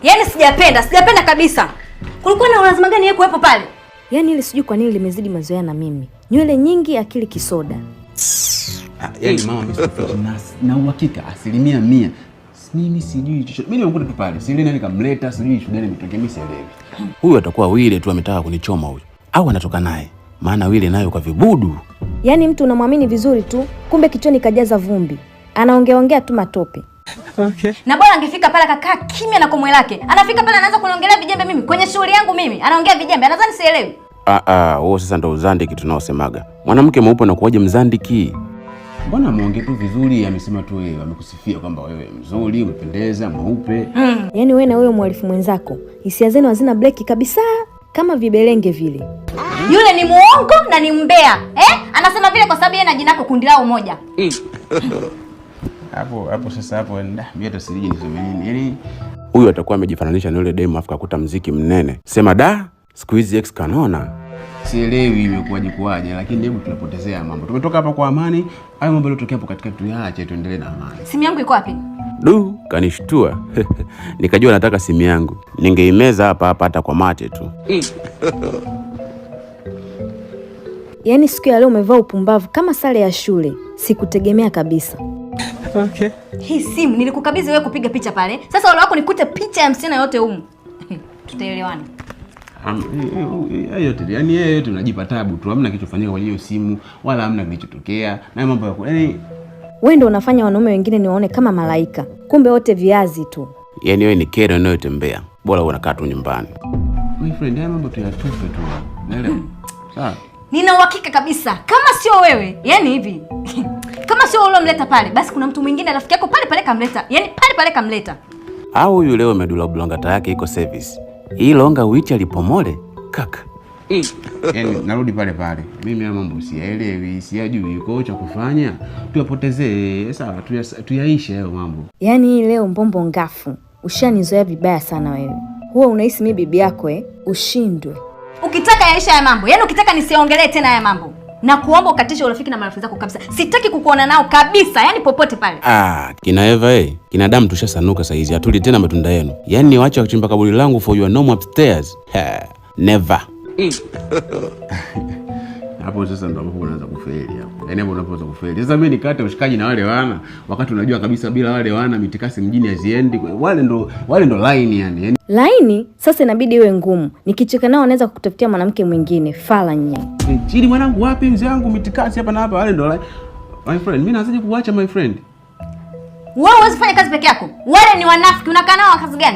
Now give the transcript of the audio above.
Yaani sijapenda kabisa. Kulikuwa na lazima gani yeye kuwepo pale? Yaani ile sijui kwa nini limezidi mazoea na mimi. Nywele nyingi, akili kisoda. Yaani mama mimi na uhakika 100%. Mimi sijui chochote. Mimi nimekuta tu pale. Sile nani kamleta, sijui shule gani imetokea, mimi sielewi. Huyu atakuwa Wile tu ametaka kunichoma huyu. Au anatoka naye. Maana Wile nayo kwa vibudu. Yaani mtu unamwamini vizuri tu, kumbe kichwani kajaza vumbi. Anaongea tu matope. Okay. Na bora angefika pale akakaa kimya na komwe lake. Anafika pale anaanza kuniongelea vijembe mimi kwenye shughuli yangu mimi. Anaongea vijembe, anadhani sielewi. Wewe sasa ndo uzandiki tunaosemaga. Mwanamke mweupe na kuwaje mzandiki? Mbona muongee tu vizuri, amesema tu wewe, amekusifia kwamba wewe mzuri, umependeza, mweupe. Yaani wewe na huyo mwalifu mwenzako, hisia zenu hazina breki kabisa, kama vibelenge vile. Yule ni muongo na ni mbea. Anasema vile kwa sababu yeye na jina lako kundi lao moja. Hapo sasa mimi hata sijui niseme nini. Yaani huyu atakuwa amejifananisha na yule demo afika kuta muziki mnene. Sema da, siku hizi ex kanona. Sielewi imekuwaje, lakini hebu tunapotezea mambo. Tumetoka hapa kwa amani, hayo mambo yalotokea hapo katika tuyaache tuendelee na amani. Simu yangu iko wapi? Kanishtua. Nikajua nataka simu yangu. Ningeimeza hapa hata kwa mate tu. Yaani siku ya leo umevaa upumbavu kama sare ya shule. Sikutegemea kabisa. Okay. Hii simu nilikukabidhi wewe kupiga picha pale. Sasa wale wako nikute picha ya msichana yote humu. Tutaelewana. Yaani yeye yote unajipa tabu tu. Hamna kilichofanyika kwa hiyo simu wala hamna kilichotokea. Na mambo yako. Yaani wewe ndio unafanya wanaume wengine niwaone kama malaika. Kumbe wote viazi tu. Yaani wewe ni kero inayotembea. Bora unakaa tu nyumbani. My friend, haya mambo tuyatupe tu. Naelewa. Sawa. Nina uhakika kabisa kama sio wewe, yani hivi. Kama sio wewe mleta pale, basi kuna mtu mwingine rafiki yako pale kamleta. Yaani pale kamleta. Au huyu leo medula blongata yake iko service. Hii longa wichi alipomole kaka. Yaani narudi pale. Mimi mambo siyaelewi, siyajui yuko cha kufanya. Tuyapotezee, sawa, tuyaishe hayo mambo. Yaani leo mbombo ngafu. Ushanizoea vibaya sana wewe. Huwa unahisi mimi bibi yako ushindwe. Ukitaka yaisha ya mambo, yaani ukitaka nisiongelee tena ya mambo. Na kuomba ukatishe urafiki na marafiki zako kabisa. Sitaki kukuona nao kabisa, yaani popote pale. Kina Eva kina damu tushasanuka saizi. Hatuli tena matunda yenu. Yaani waache kuchimba kaburi langu for your normal upstairs. Never. Hapo sasa ndo ambapo unaanza kufeli hapo. Yaani hapo unapoanza kufeli. Sasa mimi nikate ushikaji na wale wana, wakati unajua kabisa bila wale wana mitikasi mjini haziendi. Wale ndo line yani. Laini sasa inabidi iwe ngumu. Nikicheka nao naweza kukutafutia mwanamke mwingine. Fala nye. Chini mwanangu wapi mzee wangu mitikasi hapa na hapa, wale ndo line. My friend, mimi naanzaje kuacha my friend? Wewe huwezi fanya kazi peke yako. Wale ni wanafiki, unakaa nao kazi gani?